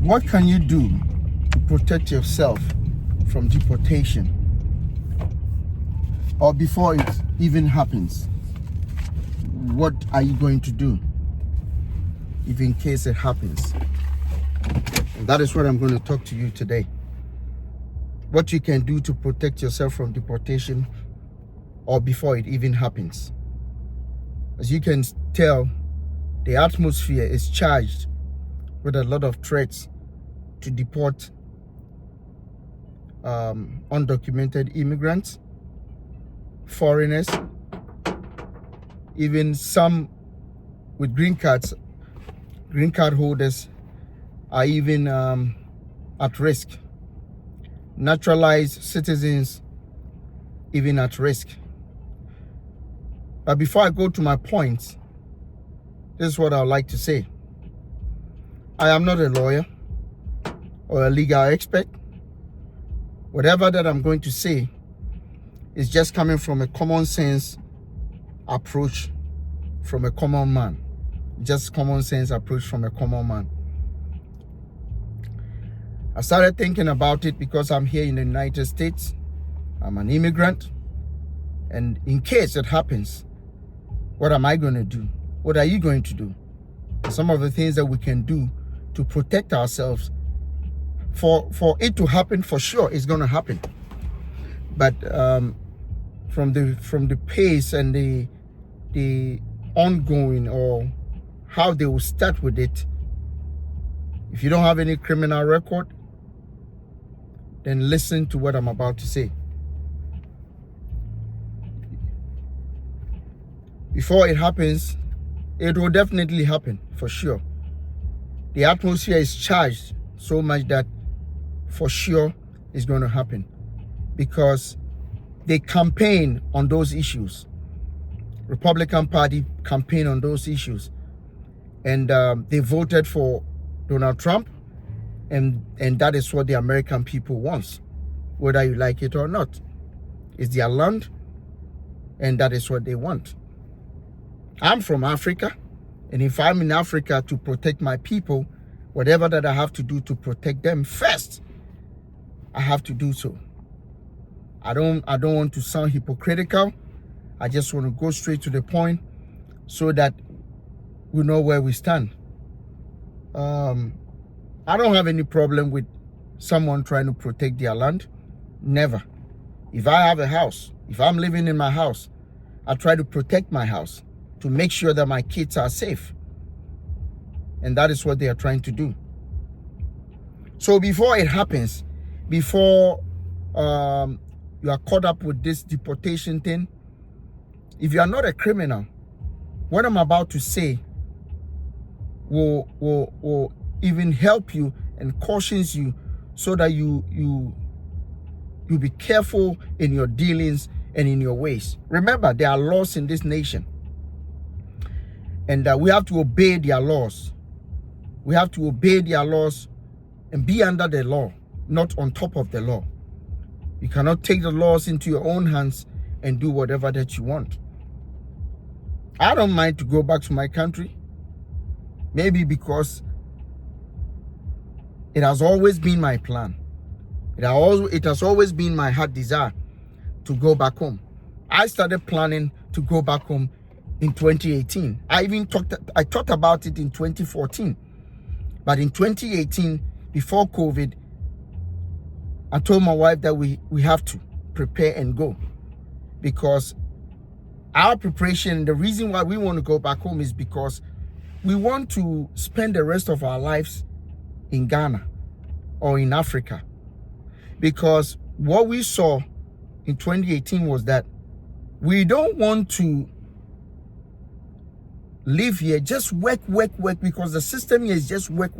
What can you do to protect yourself from deportation? Or before it even happens, what are you going to do if in case it happens? And that is what I'm going to talk to you today. What you can do to protect yourself from deportation or before it even happens. As you can tell, the atmosphere is charged with a lot of threats to deport undocumented immigrants, foreigners, even some with green cards. Green card holders are even at risk. Naturalized citizens even at risk. But before I go to my points, this is what I would like to say. I am not a lawyer or a legal expert. Whatever that I'm going to say is just coming from a common sense approach from a common man. Just common sense approach from a common man. I started thinking about it because I'm here in the United States. I'm an immigrant. And in case it happens, what am I going to do? What are you going to do? Some of the things that we can do to protect ourselves. For it to happen, for sure, it's going to happen. But from the pace and the ongoing, or how they will start with it, if you don't have any criminal record, then listen to what I'm about to say. Before it happens, it will definitely happen, for sure. The atmosphere is charged so much that for sure it's going to happen, because they campaign on those issues. Republican Party campaign on those issues. And they voted for Donald Trump. And that is what the American people want, whether you like it or not. It's their land, and that is what they want. I'm from Africa, and if I'm in Africa to protect my people, whatever that I have to do to protect them first, I have to do so. I don't want to sound hypocritical. I just want to go straight to the point so that we know where we stand. I don't have any problem with someone trying to protect their land. Never. If I have a house, if I'm living in my house, I try to protect my house to make sure that my kids are safe. And that is what they are trying to do. So before it happens, before you are caught up with this deportation thing, if you are not a criminal, what I'm about to say will even help you and cautions you so that you be careful in your dealings and in your ways. Remember, there are laws in this nation, and we have to obey their laws. We have to obey their laws and be under the law, not on top of the law. You cannot take the laws into your own hands and do whatever that you want. I don't mind to go back to my country, maybe because it has always been my plan. It has always been my heart desire to go back home. I started planning to go back home in 2018. I thought about it in 2014. But in 2018, before COVID, I told my wife that we have to prepare and go, because our preparation, the reason why we want to go back home is because we want to spend the rest of our lives in Ghana or in Africa. Because what we saw in 2018 was that we don't want to live here, just work, because the system here is just work.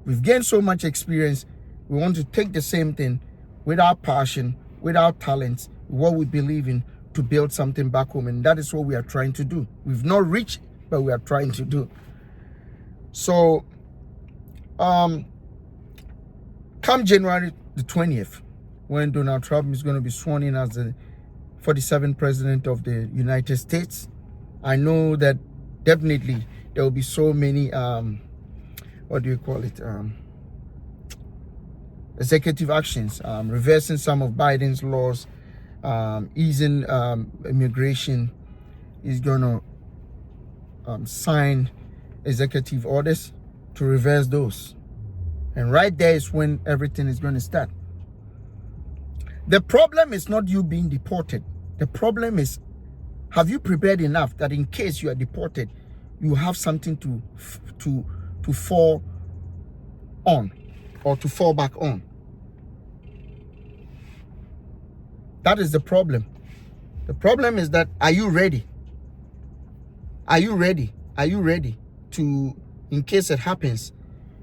We've gained so much experience. We want to take the same thing with our passion, with our talents, what we believe in, to build something back home. And that is what we are trying to do. We've not reached, but we are trying to do. So, come January the 20th, when Donald Trump is going to be sworn in as the 47th president of the United States, I know that definitely there will be so many, what do you call it? executive actions, reversing some of Biden's laws, easing immigration. He's going to sign executive orders to reverse those. And right there is when everything is going to start. The problem is not you being deported. The problem is, have you prepared enough that in case you are deported, you have something to fall on or to fall back on? That is the problem. The problem is that, are you ready? Are you ready? Are you ready to, in case it happens,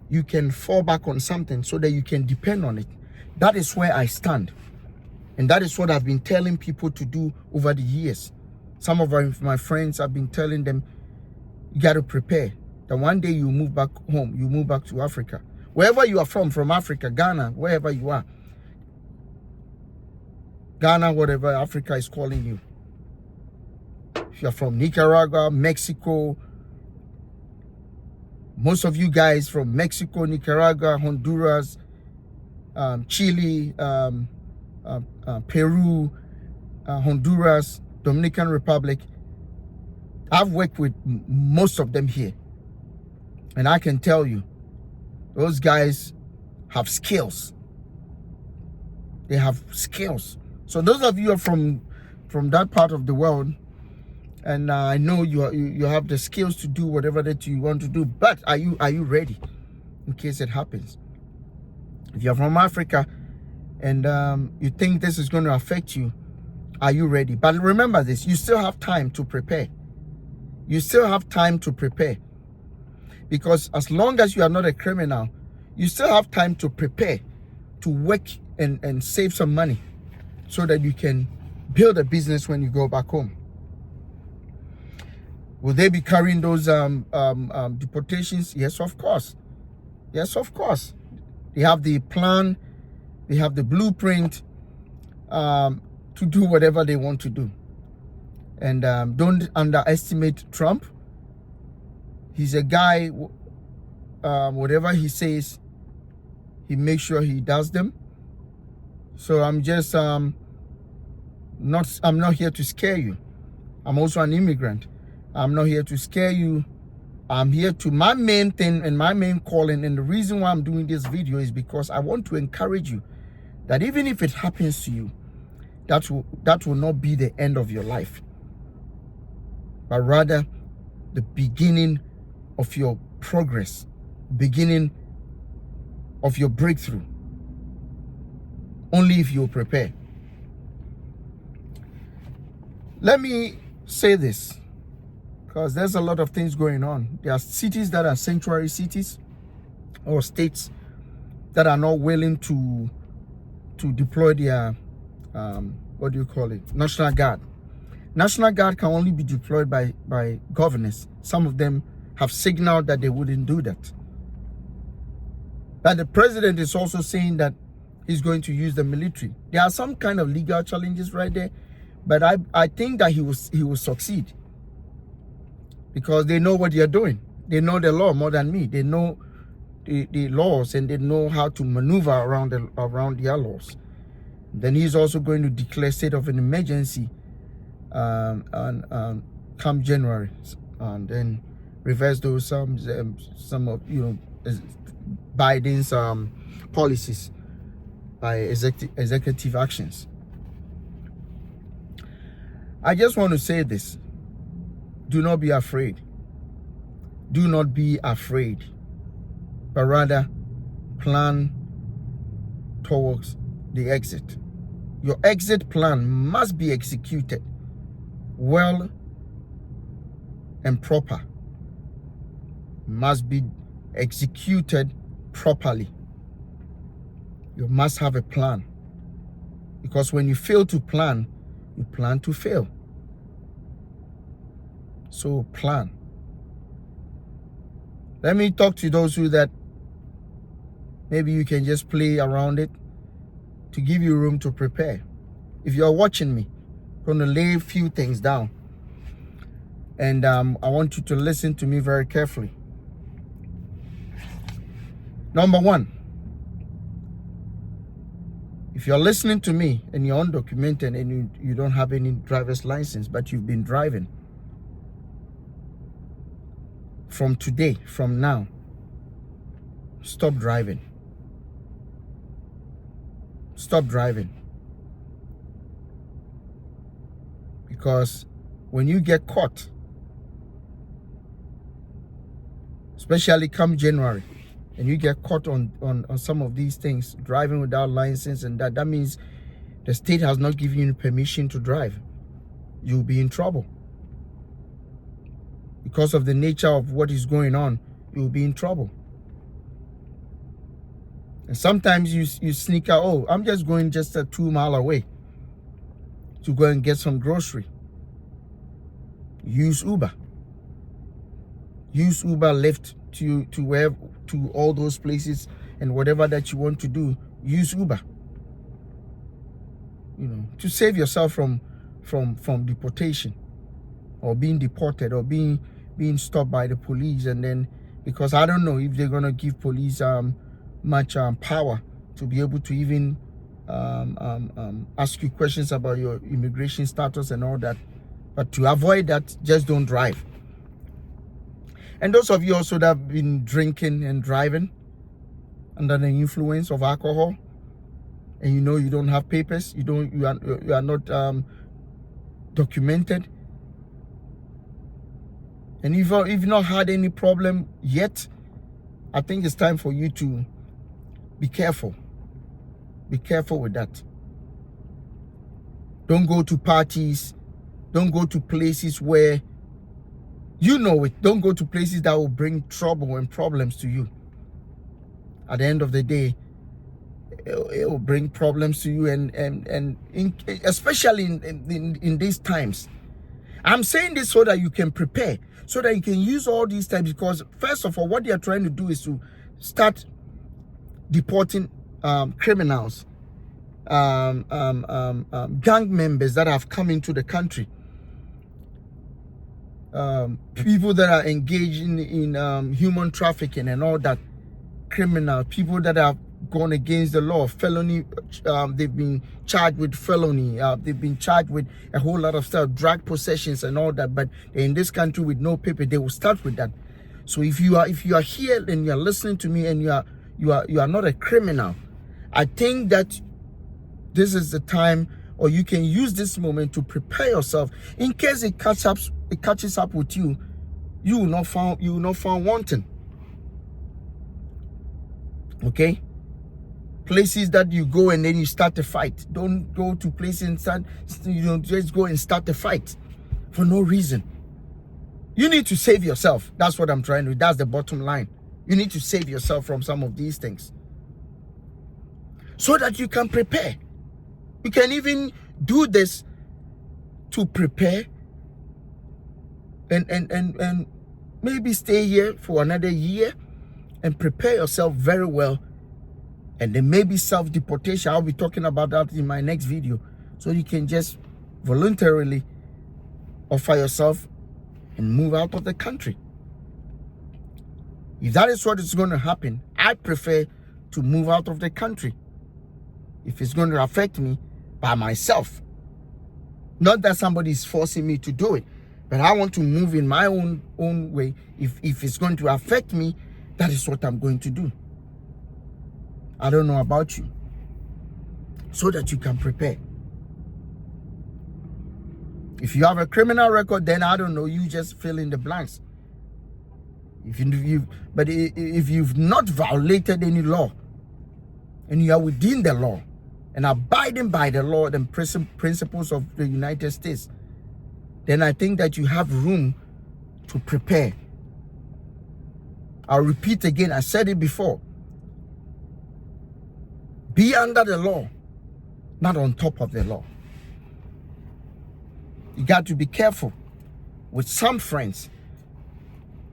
you can fall back on something so that you can depend on it? That is where I stand. And that is what I've been telling people to do over the years. Some of my friends, I've been telling them, you got to prepare that one day you move back home, you move back to Africa. Wherever you are from Africa, Ghana, wherever you are. Ghana, whatever Africa is calling you. If you're from Nicaragua, Mexico, most of you guys from Mexico, Nicaragua, Honduras, Chile, Peru, Honduras, Dominican Republic. I've worked with most of them here. And I can tell you, those guys have skills. They have skills. So those of you are from that part of the world, and I know you have the skills to do whatever that you want to do, but are you ready in case it happens? If you're from Africa and you think this is going to affect you, are you ready? But remember this, you still have time to prepare. You still have time to prepare. Because as long as you are not a criminal, you still have time to prepare, to work and save some money so that you can build a business when you go back home. Will they be carrying those deportations? Yes, of course. Yes, of course. They have the plan, they have the blueprint to do whatever they want to do. And don't underestimate Trump. He's a guy, whatever he says, he makes sure he does them. So I'm just I'm not here to scare you. I'm also an immigrant. I'm not here to scare you. I'm here to, my main thing and my main calling, and the reason why I'm doing this video is because I want to encourage you that even if it happens to you, that will not be the end of your life, but rather the beginning of your progress, beginning of your breakthrough. Only if you prepare. Let me say this, because there's a lot of things going on. There are cities that are sanctuary cities or states that are not willing to deploy their what do you call it, National Guard. National Guard can only be deployed by governors. Some of them have signaled that they wouldn't do that. But the president is also saying that he's going to use the military. There are some kind of legal challenges right there, but I think that he will succeed, because they know what they are doing. They know the law more than me. They know the laws, and they know how to maneuver around their laws. Then he's also going to declare state of an emergency come January, and then reverse those some of Biden's policies by executive actions. I just want to say this: do not be afraid. Do not be afraid, but rather plan towards the exit. Your exit plan must be executed well and proper. Must be executed properly. You must have a plan, because when you fail to plan, you plan to fail. So plan. Let me talk to those who that maybe you can just play around it, to give you room to prepare. If you're watching me, I'm going to lay a few things down, and I want you to listen to me very carefully. Number one, If you're listening to me and you're undocumented and you don't have any driver's license, but you've been driving, from today, from now, stop driving. Stop driving. Because when you get caught, especially come January, and you get caught on some of these things, driving without license, and that means the state has not given you permission to drive. You'll be in trouble. Because of the nature of what is going on, you'll be in trouble. And sometimes you sneak out, oh, I'm just going just 2 miles away to go and get some grocery. Use Uber. Use Uber, Lyft to all those places, and whatever that you want to do, use Uber. You know, to save yourself from deportation, or being deported, or being stopped by the police. And then, because I don't know if they're gonna give police much power to be able to even ask you questions about your immigration status and all that. But to avoid that, just don't drive. And those of you also that have been drinking and driving under the influence of alcohol, and you know you don't have papers, you are not documented, and you've not had any problem yet, I think it's time for you to be careful. Be careful with that. Don't go to parties. Don't go to places where you know it. Don't go to places that will bring trouble and problems to you. At the end of the day, it will bring problems to you, especially in these times. I'm saying this so that you can prepare, so that you can use all these times, because first of all, what they are trying to do is to start deporting criminals, gang members that have come into the country, people that are engaged in human trafficking and all that, criminal people that have gone against the law, felony, they've been charged with felony, they've been charged with a whole lot of stuff, drug possessions and all that, but in this country with no paper, they will start with that. So if you are here and you are listening to me and you are not a criminal, I think that this is the time, or you can use this moment to prepare yourself in case it catches up with you. You will not found wanting. Okay? Places that you go and then you start a fight. Don't go to places and just go and start a fight for no reason. You need to save yourself. That's what I'm trying to do. That's the bottom line. You need to save yourself from some of these things, so that you can prepare. You can even do this to prepare and maybe stay here for another year and prepare yourself very well. And then maybe self-deportation. I'll be talking about that in my next video. So you can just voluntarily offer yourself and move out of the country. If that is what is going to happen, I prefer to move out of the country. If it's going to affect me, by myself. Not that somebody is forcing me to do it, but I want to move in my own way. If it's going to affect me, that is what I'm going to do. I don't know about you. So that you can prepare. If you have a criminal record, then I don't know, you just fill in the blanks. But if you've not violated any law, and you are within the law, and abiding by the law and principles of the United States, then I think that you have room to prepare. I'll repeat again, I said it before. Be under the law, not on top of the law. You got to be careful with some friends.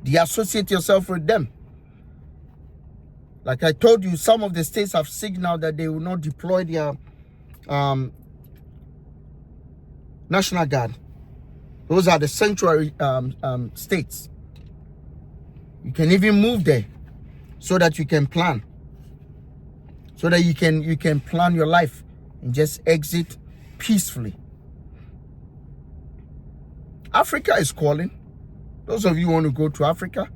De-associate yourself with them. Like I told you, some of the states have signaled that they will not deploy their National Guard. Those are the sanctuary states. You can even move there so that you can plan. So that you can plan your life and just exit peacefully. Africa is calling. Those of you who want to go to Africa,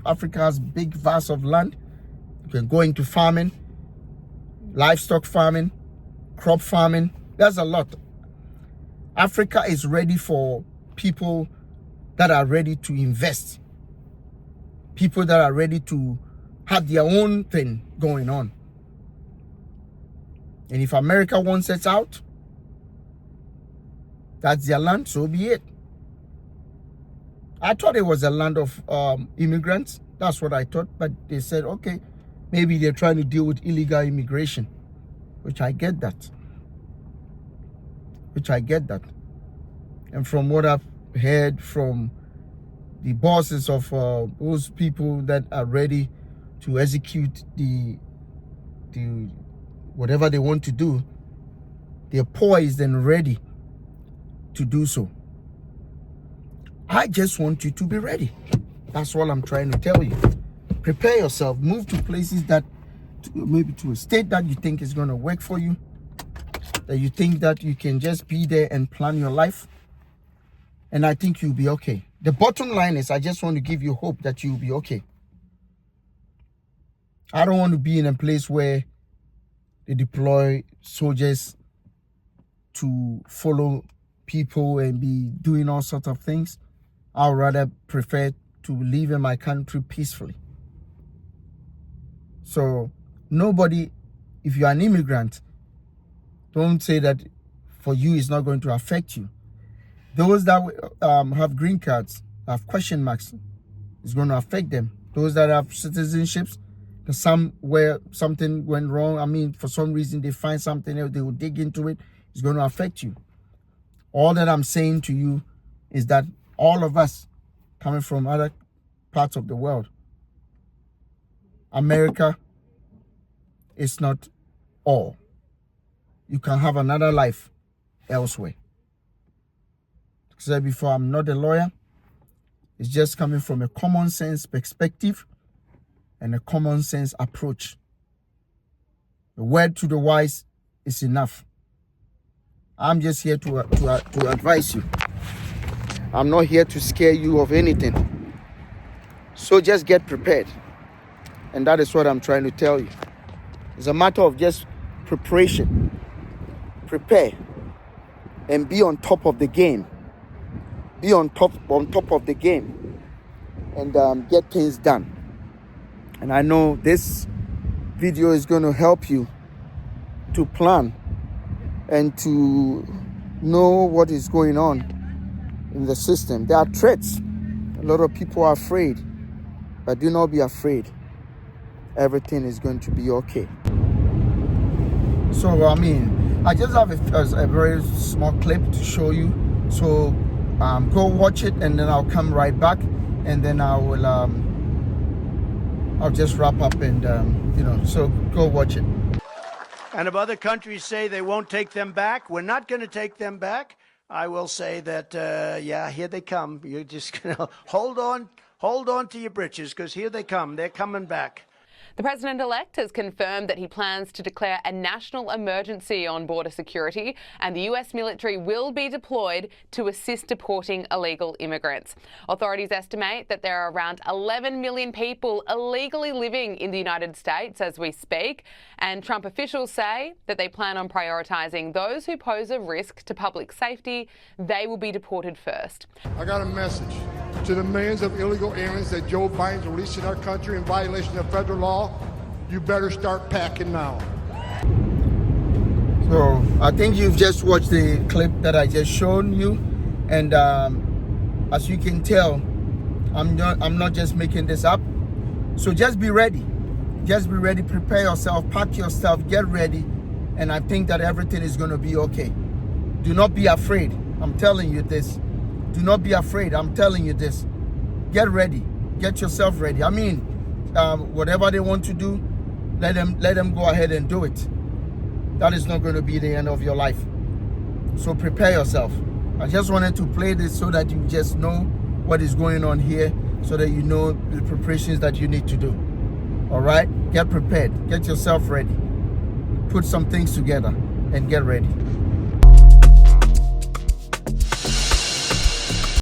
Africa has big vast of land. You can go into farming, livestock farming, crop farming. There's a lot. Africa is ready for people that are ready to invest. People that are ready to have their own thing going on. And if America wants us out, that's their land, so be it. I thought it was a land of immigrants. That's what I thought. But they said, okay, maybe they're trying to deal with illegal immigration, which I get that. And from what I've heard from the bosses of those people that are ready to execute the whatever they want to do, they're poised and ready to do so. I just want you to be ready. That's what I'm trying to tell you. Prepare yourself. Move to places that, maybe to a state that you think is going to work for you, that you think that you can just be there and plan your life. And I think you'll be okay. The bottom line is, I just want to give you hope that you'll be okay. I don't want to be in a place where they deploy soldiers to follow people and be doing all sorts of things. I'd rather prefer to live in my country peacefully. So nobody, if you're an immigrant, don't say that for you it's not going to affect you. Those that have green cards, have question marks, it's going to affect them. Those that have citizenships, where something went wrong, I mean, for some reason they find something else, they will dig into it, it's going to affect you. All that I'm saying to you is that all of us coming from other parts of the world, America is not all. You can have another life elsewhere. Like I said before, I'm not a lawyer. It's just coming from a common sense perspective and a common sense approach. The word to the wise is enough. I'm just here to advise you. I'm not here to scare you of anything. So just get prepared. And that is what I'm trying to tell you. It's a matter of just preparation. Prepare and be on top of the game. Be on top of the game and get things done. And I know this video is going to help you to plan and to know what is going on in the system. There are threats. A lot of people are afraid, but do not be afraid. Everything is going to be okay. So, I mean, I just have a very small clip to show you. So, go watch it, and then I'll come right back, and then I will, I'll just wrap up and, so go watch it. And if other countries say they won't take them back, we're not going to take them back. I will say that, yeah, here they come. You're just going to hold on to your britches, because here they come. They're coming back. The President-elect has confirmed that he plans to declare a national emergency on border security, and the US military will be deployed to assist deporting illegal immigrants. Authorities estimate that there are around 11 million people illegally living in the United States as we speak, and Trump officials say that they plan on prioritising those who pose a risk to public safety. They will be deported first. I got a message to the millions of illegal aliens that Joe Biden's releasing our country in violation of federal law. You better start packing now. So I think you've just watched the clip that I just shown you, and as you can tell, I'm not just making this up. So just be ready. Just be ready. Prepare yourself. Pack your stuff. Get ready, and I think that everything is going to be okay. Do not be afraid. I'm telling you this. Do not be afraid. I'm telling you this. Get ready. Get yourself ready. I mean, whatever they want to do, let them go ahead and do it. That is not going to be the end of your life. So prepare yourself. I just wanted to play this so that you just know what is going on here, so that you know the preparations that you need to do. All right? Get prepared. Get yourself ready. Put some things together. and get ready.